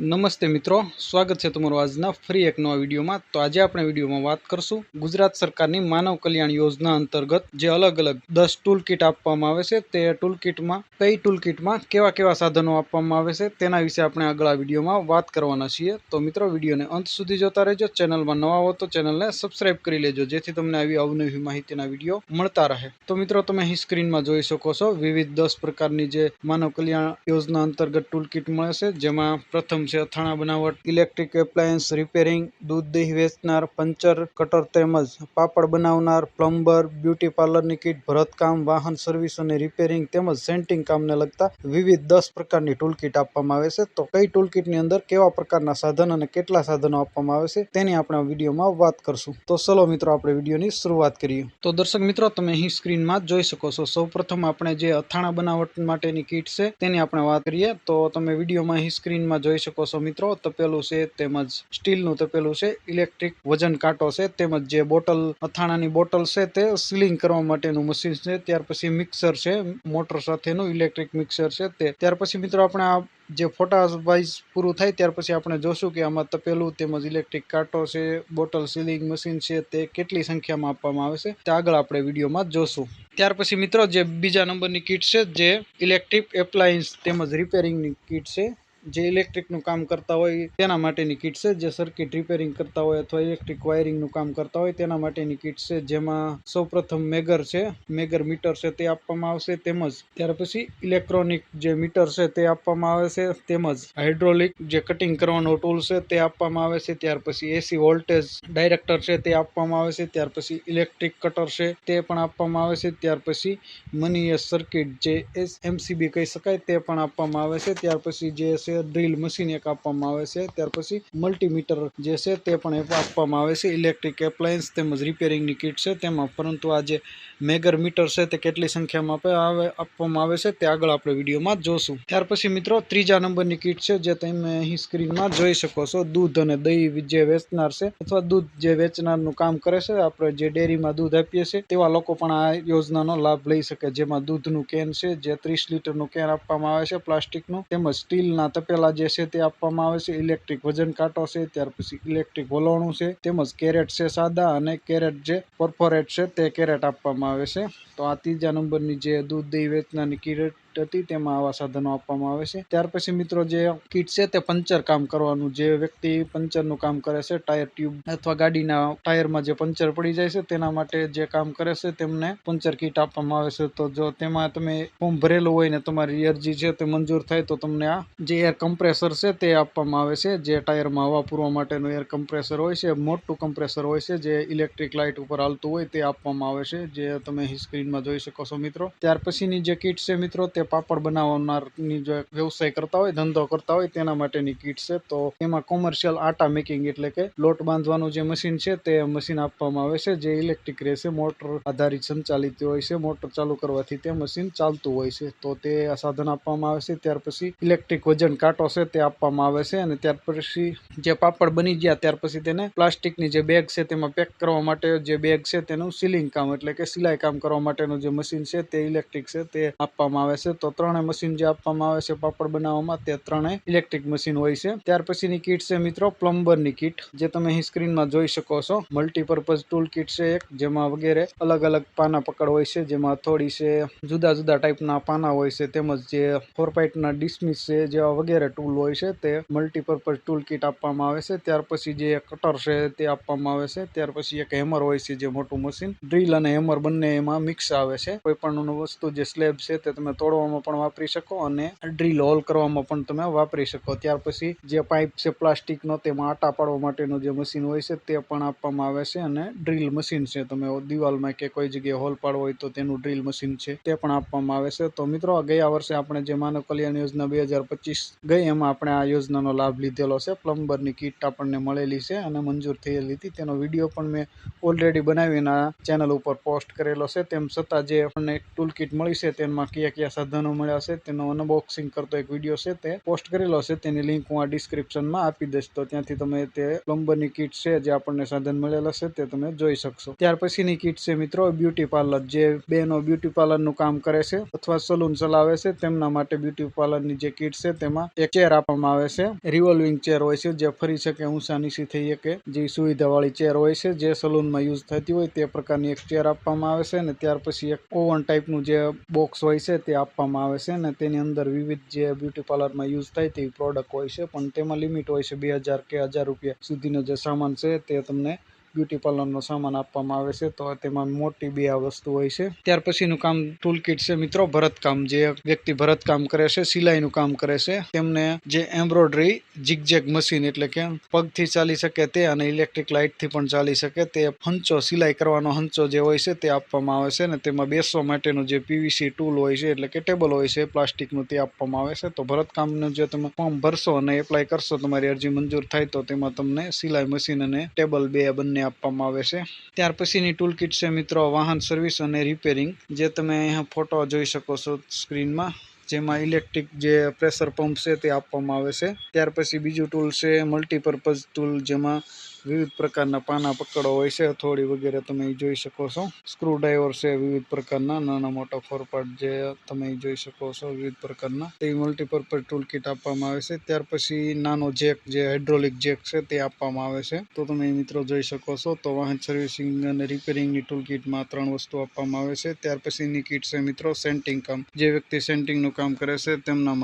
નમસ્તે મિત્રો, સ્વાગત છે તમારું આજના ફરી એક નવા વિડીયોમાં। તો આજે આપણે વિડીયોમાં વાત કરશું ગુજરાત સરકારની માનવ કલ્યાણ યોજના અંતર્ગત જે અલગ અલગ 10 ટૂલ કીટ આપવામાં આવે છે તે ટૂલ કીટમાં કઈ ટૂલ કીટમાં કેવા કેવા સાધનો આપવામાં આવે છે તેના વિશે આપણે આગળ આ વિડીયોમાં વાત કરવાના છીએ। તો મિત્રો વિડીયોને અંત સુધી જોતા રહેજો। ચેનલમાં નવા હો તો ચેનલને સબસ્ક્રાઇબ કરી લેજો જેથી તમને આવી અવનવી માહિતીના વિડીયો મળતા રહે। તો મિત્રો તમે અહીં સ્ક્રીનમાં જોઈ શકો છો વિવિધ 10 પ્રકારની જે માનવ કલ્યાણ યોજના અંતર્ગત ટૂલ કીટ મળે છે, જેમાં પ્રથમ છે અથાણા બનાવટ, ઇલેક્ટ્રિક એપ્લાયન્સ રિપેરિંગ, દૂધ દહીં વેચનાર, પંચર કટર તેમજ પાપડ બનાવનાર, પ્લમ્બર, બ્યુટી પાર્લરની કીટ, ભરતકામ, વાહન સર્વિસ અને રિપેરિંગ તેમજ સેન્ટિંગ કામને લગતા વિવિધ 10 પ્રકારની ટૂલ કીટ આપવામાં આવે છે। તો કઈ ટૂલ કીટની અંદર કેવા પ્રકારના સાધન અને કેટલા સાધનો આપવામાં આવે છે તેની આપણે આ વિડીયોમાં વાત કરશું। તો ચલો મિત્રો આપણે વિડીયોની શરૂઆત કરીએ। તો દર્શક મિત્રો તમે અહીં સ્ક્રીનમાં જોઈ શકો છો સૌપ્રથમ આપણે જે અથાણા બનાવટ માટેની કીટ છે તેની આપણે વાત કરીએ। તો તમે વિડીયોમાં અહીં સ્ક્રીનમાં જોઈ શકો છો મિત્રો તપેલું છે તેમજ સ્ટીલનું તપેલું છે, ઇલેક્ટ્રિક વજન કાંટો છે તેમજ જે બોટલ અથાણાની બોટલ છે તે સીલિંગ કરવા માટેનું મશીન છે, ત્યાર પછી મિક્સર છે મોટર સાથેનું ઇલેક્ટ્રિક મિક્સર છે તે, ત્યાર પછી મિત્રો આપણે આ જે ફોટા વાઇઝ પૂરું થાય ત્યાર પછી આપણે જોશું કે આમાં તપેલું તેમજ ઇલેક્ટ્રિક કાંટો છે, બોટલ સીલિંગ મશીન છે તે કેટલી સંખ્યામાં આપવામાં આવે છે તે આગળ આપણે વિડીયોમાં જોશું। ત્યાર પછી મિત્રો જે બીજા નંબરની કીટ છે જે ઇલેક્ટ્રિક એપ્લાયન્સ તેમજ રિપેરિંગની કીટ છે, જે ઇલેક્ટ્રિકનું કામ કરતા હોય તેના માટેની કીટ છે, જે સર્કિટ રિપેરિંગ કરતા હોય અથવા ઇલેક્ટ્રિક વાયરિંગનું કામ કરતા હોય તેના માટેની કીટ છે, જેમાં સૌપ્રથમ મેગર છે, મેગર મીટર છે તે આપવામાં આવશે, તેમજ ત્યાર પછી ઇલેક્ટ્રોનિક જે મીટર છે તે આપવામાં આવે છે, તેમજ હાઇડ્રોલિક જે કટિંગ કરવાનો ટૂલ છે તે આપવામાં આવે છે, ત્યાર પછી એસી વોલ્ટેજ ડાયરેક્ટર છે તે આપવામાં આવે છે, ત્યાર પછી ઇલેક્ટ્રિક કટર છે તે પણ આપવામાં આવે છે, ત્યાર પછી મની સર્કિટ જે એમસીબી કહી શકાય તે પણ આપવામાં આવે છે, ત્યાર પછી જે ડ્રીલ મશીન એક આપવામાં આવે છે, ત્યાર પછી મલ્ટીમીટર જે છે તે પણ આપવામાં આવે છે ઇલેક્ટ્રિક એપ્લાયન્સ તેમજ રિપેરિંગની કીટ છે તેમાં। પરંતુ આ જે મેગર મીટર છે તે કેટલી સંખ્યામાં આપવામાં આવે છે તે આગળ આપણે વિડીયોમાં જોશું। ત્યાર પછી મિત્રો ત્રીજા નંબરની કીટ છે જે તમે અહીં સ્ક્રીનમાં જોઈ શકો છો, દૂધ અને દહીં જે વેચનાર છે અથવા દૂધ જે વેચનારનું કામ કરે છે, આપણે જે ડેરીમાં દૂધ આપીએ છીએ તેવા લોકો પણ આ યોજનાનો લાભ લઈ શકે, જેમાં દૂધનું કેન છે જે 30 લીટરનું કેન આપવામાં આવે છે પ્લાસ્ટિકનું, તેમજ સ્ટીલના તપેલા જે છે તે આપવામાં આવે છે, ઇલેક્ટ્રિક વજન કાંટો છે, ત્યાર પછી ઇલેક્ટ્રિક વલોણું છે, તેમજ કેરેટ છે સાદા અને કેરેટ જે પરફોરેટ છે તે કેરેટ આપવામાં આવે છે। તો આ ત્રીજા નંબરની જે દૂધ દહીં વેચનારની કીટ હતી તેમાં આવા સાધનો આપવામાં આવે છે। ત્યાર પછી મિત્રો જે કીટ છે તે પંચર કામ કરવાનું, જે વ્યક્તિ પંચરનું કામ કરે છે, ટાયર ટ્યુબ અથવા ગાડીના ટાયરમાં જે પંચર પડી જાય છે તેના માટે જે કામ કરે છે તેમને પંચર કીટ આપવામાં આવે છે। તો જો તેમાં તમે ફોર્મ ભરેલું હોય ને તમારી અરજી છે તે મંજૂર થાય તો તમને આ જે એર કમ્પ્રેસર છે તે આપવામાં આવે છે, જે ટાયરમાં હવા પૂરવા માટેનું એર કમ્પ્રેસર હોય છે, મોટું કમ્પ્રેસર હોય છે જે ઇલેક્ટ્રિક લાઇટ ઉપર હાલતું હોય તે આપવામાં આવે છે, જે તમે સ્ક્રીનમાં જોઈ શકો છો મિત્રો। ત્યાર પછીની જે કીટ છે મિત્રો તે પાપડ બનાવનારની જે વ્યવસાય કરતા હોય, ધંધો કરતા હોય તેના માટેની કીટ છે। તો એમાં કોમર્શિયલ આટા મેકિંગ એટલે કે લોટ બાંધવાનું જે મશીન છે તે મશીન આપવામાં આવે છે, જે ઇલેક્ટ્રિક રહેશે, મોટર આધારિત સંચાલિત હોય છે, મોટર ચાલુ કરવાથી તે મશીન ચાલતું હોય છે, તો તે સાધન આપવામાં આવે છે। ત્યાર પછી ઇલેક્ટ્રિક વજન કાંટો છે તે આપવામાં આવે છે, અને ત્યાર પછી જે પાપડ બની ગયા ત્યાર પછી તેને પ્લાસ્ટિકની જે બેગ છે તેમાં પેક કરવા માટે જે બેગ છે તેનું સીલિંગ કામ એટલે કે સિલાઈ કામ કરવા માટેનું જે મશીન છે તે ઇલેક્ટ્રિક છે તે આપવામાં આવે છે। તો ત્રણેય મશીન જે આપવામાં આવે છે પાપડ બનાવવામાં તે ત્રણેય ઇલેક્ટ્રિક મશીન હોય છે। ત્યાર પછીની કીટ છે મિત્રો પ્લમ્બરની કીટ, જે તમે અહીં સ્ક્રીનમાં જોઈ શકો છો, મલ્ટીપર્પઝ ટૂલ કીટ છે એક, જેમાં વગેરે અલગ અલગ પાના પકડ હોય છે, જેમાં હથોડી છે, જુદા જુદા ટાઈપના પાના હોય છે, તેમજ જે 4 પાઇટના ડિસમિસ છે જેવા વગેરે ટૂલ હોય છે તે મલ્ટીપર્પઝ ટૂલ કીટ આપવામાં આવે છે। ત્યાર પછી જે કટર છે તે આપવામાં આવે છે, ત્યાર પછી એક હેમર હોય છે જે મોટું મશીન, ડ્રીલ અને હેમર બંને એમાં મિક્સ આવે છે, કોઈ પણ વસ્તુ જે સ્લેબ છે તે તમે તોડવામાં પણ વાપરી શકો અને ડ્રીલ હોલ કરવામાં પણ તમે વાપરી શકો। ત્યાર પછી જે પાઇપ છે પ્લાસ્ટિકનો તેમાં આટા પાડવા માટેનું જે મશીન હોય છે તે પણ આપવામાં આવે છે, અને ડ્રીલ મશીન છે, તમે દિવાલમાં કે કોઈ જગ્યાએ હોલ પાડવો હોય તો તેનું ડ્રીલ મશીન છે તે પણ આપવામાં આવે છે। તો મિત્રો ગયા વર્ષે આપણે જે માનવ કલ્યાણ યોજના 2025 ગઈ એમાં આપણે આ યોજનાનો લાભ લીધેલો છે, પ્લમ્બરની કીટ આપણને મળેલી છે અને મંજૂર થયેલી હતી, તેનો વિડીયો પણ મેં ઓલરેડી બનાવીને આ ચેનલ ઉપર પોસ્ટ કરેલો છે। તેમ છતાં જે આપણને ટૂલ કીટ મળી છે તેમાં કયા કયા સાધનો મળ્યા છે તેનો અનબોક્સિંગ કરતો એક વિડીયો છે તે પોસ્ટ કરેલો છે, તેની લિંક હું આ ડિસ્ક્રિપ્શનમાં આપી દઈશ, તો ત્યાંથી તમે તે પ્લમ્બરની કીટ છે જે આપણને સાધન મળેલા છે તે તમે જોઈ શકશો. ત્યાર પછીની કીટ છે મિત્રો બ્યુટી પાર્લર, જે બહેનો બ્યુટી પાર્લરનું કામ કરે છે અથવા સલૂન ચલાવે છે તેમના માટે બ્યુટી પાર્લરની જે કીટ છે તેમાં એક ચેર આપવામાં આવે છે. રિવોલ્વિંગ ચેર હોય છે જે ફરી શકે, ઊંચા નીચી થઈ શકે, જે સુવિધા વાળી ચેર હોય છે જે સલૂનમાં યુઝ થતી હોય તે પ્રકારની એક ચેર આપવામાં આવે છે. અને ત્યાર પછી એક ઓવન ટાઈપનું જે બોક્સ હોય છે તે આપવામાં આવે છે, અને તેની અંદર વિવિધ જે બ્યુટી પાર્લરમાં યુઝ થાય તેવી પ્રોડક્ટ હોય છે, પણ તેમાં લિમિટ હોય છે 2000 કે 1000 રૂપિયા સુધીનો જે સામાન છે તે તમને બ્યુટી પાર્લરનો સામાન આપવામાં આવે છે. તો તેમાં મોટી બે આ વસ્તુ હોય છે. ત્યાર પછીનું કામ ટૂલ કિટ છે મિત્રો ભરતકામ, જે વ્યક્તિ ભરતકામ કરે છે, સિલાઈનું કામ કરે છે, તેમને જે એમ્બ્રોઇડરી ઝિગઝેગ મશીન એટલે કે પગથી ચાલી શકે તે અને ઇલેક્ટ્રિક લાઇટથી પણ ચાલી શકે તે હંચો, સિલાઈ કરવાનો હંચો જે હોય છે તે આપવામાં આવે છે. અને તેમાં બેસવા માટેનું જે પીવીસી ટૂલ હોય છે એટલે કે ટેબલ હોય છે પ્લાસ્ટિકનું તે આપવામાં આવે છે. તો ભરતકામનું જે તમે ફોર્મ ભરશો અને એપ્લાય કરશો, તમારી અરજી મંજૂર થાય તો તેમાં તમને સિલાઈ મશીન અને ટેબલ બંને આપવામાં આવે છે. ત્યાર પછીની ટૂલ કિટ છે મિત્રો વાહન સર્વિસ અને રિપેરિંગ, જે તમે અહીંયા ફોટો જોઈ શકો છો સ્ક્રીનમાં, જેમાં ઇલેક્ટ્રિક જે પ્રેશર પંપ છે તે આપવામાં આવે છે. ત્યાર પછી બીજું ટૂલ છે મલ્ટીપર્પઝ ટૂલ, જેમાં વિવિધ પ્રકારના પાના પકડો હોય છે, હથોડી વગેરે તમે જોઈ શકો છો. સ્ક્રૂ ડ્રાઈવર છે વિવિધ પ્રકારના, નાના મોટા ફોરપાર્ટ જે તમે જોઈ શકો છો વિવિધ પ્રકારના, તે મલ્ટીપર્પઝ ટૂલ કિટ આપવામાં આવે છે. ત્યાર પછી નાનો જેક, જે હાઇડ્રોલિક જેક છે તે આપવામાં આવે છે, તો તમે મિત્રો જોઈ શકો છો. તો વાહન સર્વિસિંગ અને રિપેરિંગની ટૂલ કિટમાં 3 વસ્તુ આપવામાં આવે છે. ત્યાર પછીની કિટ છે મિત્રો સેન્ટિંગ કામ, જે વ્યક્તિ સેન્ટિંગનું કામ કરે છે તેમના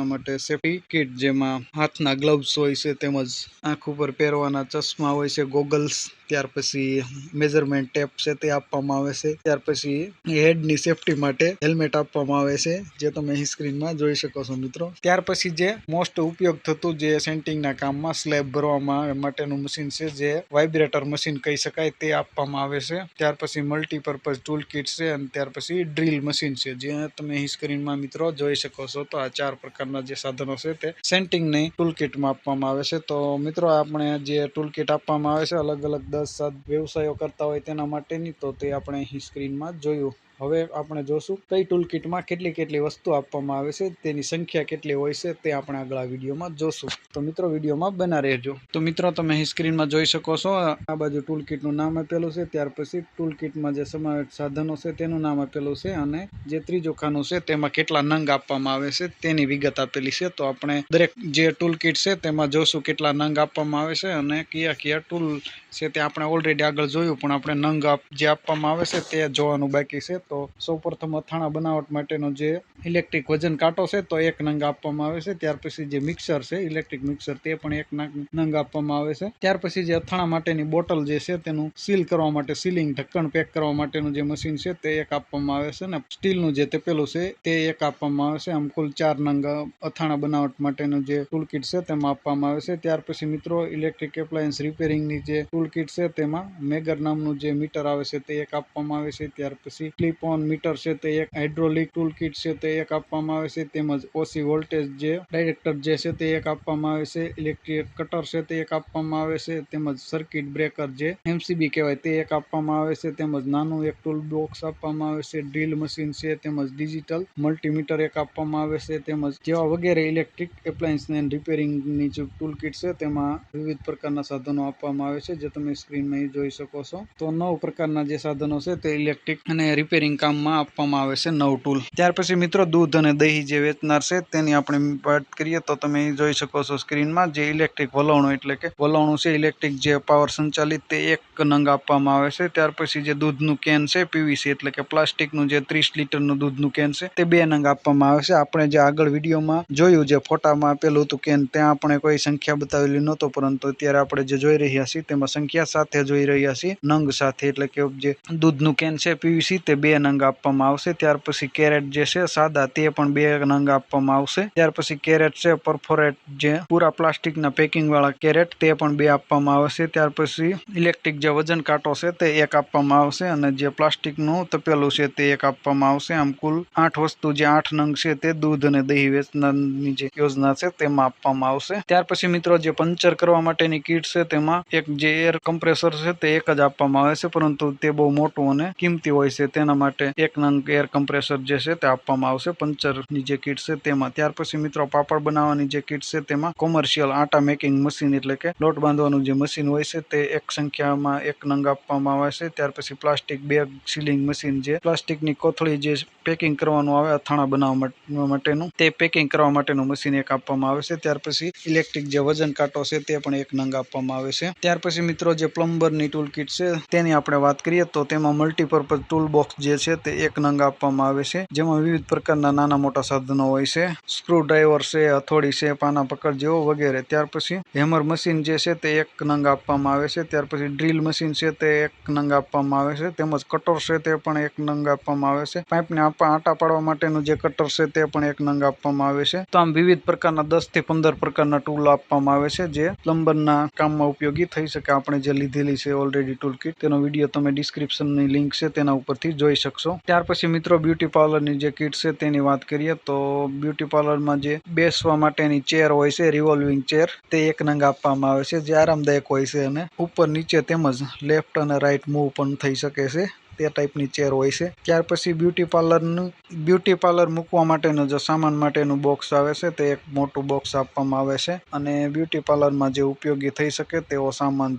માટે સેફ્ટી કિટ, જેમાં હાથના ગ્લવ્સ હોય છે, તેમજ આંખ ઉપર પહેરવાના ચશ્મા હોય છે, ગોગલ્સ. ત્યાર પછી મેઝરમેન્ટ ટેપ છે તે આપવામાં આવે છે. ત્યાર પછી હેડની સેફ્ટી માટે હેલ્મેટ આપવામાં આવે છે, જે તમે અહીં સ્ક્રીનમાં જોઈ શકો છો મિત્રો. ત્યાર પછી જે મોસ્ટ ઉપયોગ થતું જે સેન્ટિંગના કામમાં સ્લેબ ભરવા માટેનું મશીન છે, જે વાઇબ્રેટર મશીન કહી શકાય, તે આપવામાં આવે છે. ત્યાર પછી મલ્ટીપર્પઝ ટૂલ કિટ છે, અને ત્યાર પછી ડ્રીલ મશીન છે, જે તમે અહીં સ્ક્રીનમાં મિત્રો જોઈ શકો છો. તો આ 4 પ્રકારના જે સાધનો છે તે સેન્ટિંગની ટૂલ કિટમાં આપવામાં આવે છે. તો મિત્રો આપણે જે ટૂલ કિટ આપવામાં આવે છે અલગ અલગ 10-7 વ્યવસાયો કરતા હોય તેના માટેની, તો તે આપણે અહીં સ્ક્રીનમાં જોયું. હવે આપણે જોશું કઈ ટૂલ કિટમાં કેટલી વસ્તુ આપવામાં આવે છે, તેની સંખ્યા કેટલી હોય છે તે આપણે આગળ આ વિડીયોમાં જોશું. તો મિત્રો વિડીયોમાં બના રહેજો. તો મિત્રો તમે અહીં સ્ક્રીનમાં જોઈ શકો છો, આ બાજુ ટૂલ કિટનું નામ આપેલું છે, ત્યાર પછી ટૂલ કિટમાં જે સમાવેશ સાધનો છે તેનું નામ આપેલું છે, અને જે ત્રીજું ખાનું છે તેમાં કેટલા નંગ આપવામાં આવે છે તેની વિગત આપેલી છે. તો આપણે દરેક જે ટૂલ કિટ છે તેમાં જોશું કેટલા નંગ આપવામાં આવે છે અને કયા ટૂલ છે તે આપણે ઓલરેડી આગળ જોયું, પણ આપણે નંગ જે આપવામાં આવે છે તે જોવાનું બાકી છે. તો સૌપ્રથમ અથાણા બનાવટ માટેનો જે ઇલેક્ટ્રિક વજન કાંટો છે તો 1 નંગ આપવામાં આવે છે. ત્યાર પછી જે મિક્સર છે ઇલેક્ટ્રિક મિક્સર, તે પણ 1 નંગ આપવામાં આવે છે. ત્યાર પછી જે અથાણા માટેની બોટલ જે છે તેનું સીલ કરવા માટે, સીલિંગ ઢક્કણ પેક કરવા માટેનું જે મશીન છે તે 1 આપવામાં આવે છે, અને સ્ટીલનું જે તપેલું છે તે 1 આપવામાં આવે છે. આમ કુલ 4 નંગ અથાણા બનાવટ માટેનું જે ટૂલ કિટ છે તેમાં આપવામાં આવે છે. ત્યાર પછી મિત્રો ઇલેક્ટ્રિક એપ્લાયન્સ રિપેરિંગની જે ટૂલ કિટ છે તેમાં મેગર નામનું જે મીટર આવે છે તે 1 આપવામાં આવે છે. ત્યાર પછી ક્લિપ ઓન મીટર છે તે 1, હાઇડ્રોલિક ટૂલ કિટ છે તે 1 આપવામાં આવે છે, તેમજ ઓસી વોલ્ટેજ જે ડાયરેક્ટર જે છે તે 1 આપવામાં આવે છે, ઇલેક્ટ્રિક કટર છે તે 1 આપવામાં આવે છે, તેમજ સર્કિટ બ્રેકર જે MCB કહેવાય તે 1 આપવામાં આવે છે, તેમજ નાનું એક ટૂલ બોક્સ આપવામાં આવે છે, ડ્રીલ મશીન છે, તેમજ ડિજિટલ મલ્ટીમીટર 1 આપવામાં આવે છે, તેમજ જેવા વગેરે ઇલેક્ટ્રિક એપ્લાયન્સ ને રિપેરિંગની જે ટૂલ કિટ છે તેમાં વિવિધ પ્રકારના સાધનો આપવામાં આવે છે, જે તમે સ્ક્રીનમાં જોઈ શકો છો. તો 9 પ્રકારના જે સાધનો છે તે ઇલેક્ટ્રિક અને રિપેરિંગ કામમાં આપવામાં આવે છે, 9 ટૂલ. ત્યાર પછી મિત્રો દૂધ અને દહીં જે વેચનાર છે તેની આપણે વાત કરીએ, તો તમે જોઈ શકો છો સ્ક્રીનમાં, જે ઇલેક્ટ્રિક વલણો એટલે કે વલણો છે ઇલેક્ટ્રિક જે પાવર સંચાલિત તે 1 નંગ આપવામાં આવે છે. ત્યાર પછી જે દૂધનું કેન છે પીવીસી એટલે કે પ્લાસ્ટિકનું જે 30 લીટરનું દૂધનું કેન છે તે 2 નંગ આપવામાં આવે છે. આપણે જે આગળ વિડીયોમાં જોયું, જે ફોટામાં આપેલું હતું કેન, ત્યાં આપણે કોઈ સંખ્યા બતાવેલી નહોતો, પરંતુ અત્યારે આપણે જે જોઈ રહ્યા છીએ તેમાં સંખ્યા સાથે જોઈ રહ્યા છીએ, નંગ સાથે, એટલે કે જે દૂધનું કેન છે પીવીસી તે 2 નંગ આપવામાં આવશે. ત્યાર પછી કેરેટ જે છે સાદા તે પણ 2 નંગ આપવામાં આવશે. ત્યાર પછી કેરેટ છે પરફોરેટ જે પૂરા પ્લાસ્ટિકના પેકિંગ વાળા કેરેટ, તે પણ 2 આપવામાં આવશે. ત્યાર પછી ઇલેક્ટ્રિક જે વજન કાંટો છે તે 1 આપવામાં આવશે, અને જે પ્લાસ્ટિકનું તપેલું છે તે 1 આપવામાં આવશે. આમ કુલ 8 વસ્તુ, જે 8 નંગ છે તે દૂધ અને દહીં વેચનારની જે યોજના છે તેમાં આપવામાં આવશે. ત્યાર પછી મિત્રો જે પંચર કરવા માટેની કીટ છે તેમાં એક જે એર કમ્પ્રેસર છે તે 1 જ આપવામાં આવે છે, પરંતુ તે બહુ મોટું અને કિંમતી હોય છે, તેના માટે માટે 1 નંગ એર કમ્પ્રેસર જે છે તે આપવામાં આવશે પંચરની જે કીટ છે તેમાં. ત્યાર પછી મિત્રો પાપડ બનાવવાની જે કીટ છે તેમાં કોમર્શિયલ આટા મેકિંગ મશીન એટલે કે લોટ બાંધવાનું જે મશીન હોય છે તે એક સંખ્યામાં 1 નંગ આપવામાં આવે છે. ત્યાર પછી પ્લાસ્ટિક બેગ સીલિંગ મશીન જે પ્લાસ્ટિકની કોથળી જે પેકિંગ કરવાનું આવે અથાણા બનાવવા માટેનું તે પેકિંગ કરવા માટેનું મશીન એક આપવામાં આવે છે. ત્યાર પછી ઇલેક્ટ્રિક જે વજન કાંટો છે તે પણ 1 નંગ આપવામાં આવે છે. ત્યાર પછી મિત્રો જે પ્લમ્બરની ટૂલ કીટ છે તેની આપણે વાત કરીએ તો તેમાં મલ્ટીપર્પઝ ટૂલ બોક્સ જે છે તે 1 નંગ આપવામાં આવે છે, જેમાં વિવિધ પ્રકારના નાના મોટા સાધનો હોય છે, સ્ક્રૂ ડ્રાઈવર છે, હથોડી છે, પાના પકડ જેવો વગેરે. ત્યાર પછી હેમર મશીન જે છે તે 1 નંગ આપવામાં આવે છે. ત્યાર પછી ડ્રીલ મશીન છે તે 1 નંગ આપવામાં આવે છે, તેમજ કટર છે તે પણ 1 નંગ આપવામાં આવે છે. પાઇપને આટા પાડવા માટેનું જે કટર છે તે પણ 1 નંગ આપવામાં આવે છે. તો આમ વિવિધ પ્રકારના 10 થી 15 પ્રકારના ટૂલ આપવામાં આવે છે જે પ્લમ્બરના કામમાં ઉપયોગી થઈ શકે. આપણે જે લીધેલી છે ઓલરેડી ટૂલ કીટ તેનો વિડીયો તમે ડિસ્ક્રિપ્શનની લિંક છે તેના ઉપરથી જોઈ શકશો. ત્યાર પછી મિત્રો બ્યુટી પાર્લરની જે કીટ છે તેની વાત કરીએ તો બ્યુટી પાર્લરમાં જે બેસવા માટેની ચેર હોય છે, રિવોલ્વિંગ ચેર, તે 1 નંગ આપવામાં આવે છે, જે આરામદાયક હોય છે અને ઉપર નીચે તેમજ લેફ્ટ અને રાઈટ મૂવ પણ થઈ શકે છે તે ટાઈપની ચેર હોય છે. ત્યાર પછી બ્યુટી પાર્લર મૂકવા માટેનું જે સામાન માટેનું બોક્સ આવે છે તે એક મોટું બોક્સ આપવામાં આવે છે, અને બ્યુટી પાર્લરમાં જે ઉપયોગી થઈ શકે તેવો સામાન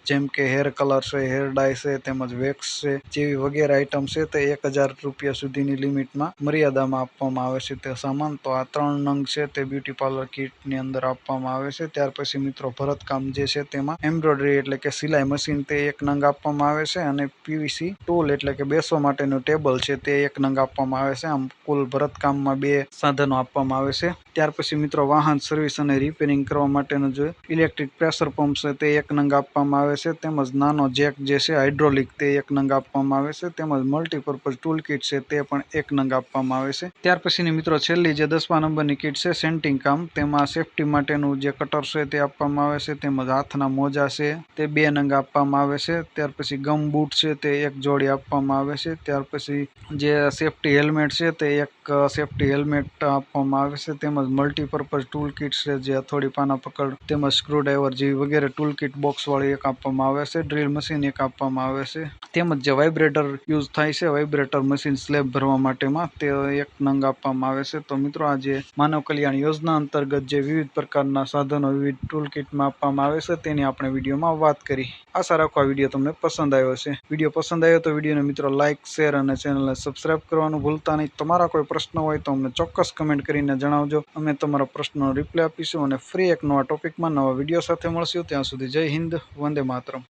જેમ કે હેર કલર છે, હેર ડાય છે, તેમજ વેક્સ છે જેવી વગેરે આઈટમ છે તે 1000 રૂપિયા સુધીની લિમિટમાં મર્યાદામાં આપવામાં આવે છે તે સામાન. તો આ 3 નંગ છે તે બ્યુટી પાર્લર કીટની અંદર આપવામાં આવે છે. ત્યાર પછી મિત્રો ભરતકામ જે છે તેમાં એમ્બ્રોઇડરી એટલે કે સિલાઈ મશીન તે 1 નંગ આપવામાં આવે છે, અને પીવીસી ટૂલ એટલે કે બેસવા માટેનું ટેબલ છે તે 1 નંગ આપવામાં આવે છે. આમ કુલ ભરતકામમાં 2 સાધનો આપવામાં આવે છે. ત્યાર પછી મિત્રો વાહન સર્વિસ અને રિપેરિંગ કરવા માટેનું જે ઇલેક્ટ્રિક પ્રેશર પંપ છે તે 1 નંગ આપવામાં આવે છે, તેમજ નાનો જેક જે છે હાઇડ્રોલિક તે 1 નંગ આપવામાં આવે છે, તેમજ મલ્ટીપર્પઝ ટૂલ કીટ છે તે પણ 1 નંગ આપવામાં આવે છે. ત્યાર પછીની મિત્રો છેલ્લી જે 10મા નંબરની કીટ છે સેન્ટિંગ કામ, તેમાં સેફટી માટેનું જે કટર છે તે આપવામાં આવે છે, તેમજ હાથના મોજા છે તે 2 નંગ આપવામાં આવે છે. ત્યાર પછી ગમ બૂટ છે તે 1 જોડી આપવામાં આવે છે. ત્યાર પછી જે સેફટી હેલ્મેટ છે તે 1 સેફટી હેલ્મેટ આપવામાં આવે છે, તેમજ મલ્ટીપર્પઝ ટૂલ કીટ છે જે હથોડી, પાના પકડ તેમજ સ્ક્રૂ ડ્રાઈવર જેવી વગેરે ટૂલ કીટ બોક્સવાળી 1 આપવામાં આવે છે. ડ્રીલ મશીન 1 આપવામાં આવે છે, તેમજ જે વાઇબ્રેટર યુઝ થાય છે, વાઇબ્રેટર મશીન સ્લેબ ભરવા માટેમાં, તે 1 નંગ આપવામાં આવે છે. તો મિત્રો આ જે માનવ કલ્યાણ યોજના અંતર્ગત જે વિવિધ પ્રકારના સાધનો વિવિધ ટૂલ કીટમાં આપવામાં આવે છે તેની આપણે વિડીયોમાં વાત કરી. આશા રાખો આ વિડીયો તમને પસંદ આવ્યો હશે. વિડીયો પસંદ આવ્યો તો વિડીયોને મિત્રો લાઇક, શેર અને ચેનલને સબસ્ક્રાઇબ કરવાનું ભૂલતા નહીં. તમારા કોઈ પ્રશ્ન હોય તો અમને ચોક્કસ કમેન્ટ કરીને જણાવજો. અમે તમારા પ્રશ્નનો રિપ્લાય આપીશું, અને ફરી એક નવા ટોપિકમાં નવા વિડીયો સાથે મળશું. ત્યાં સુધી જય હિન્દ, વંદે માતરમ.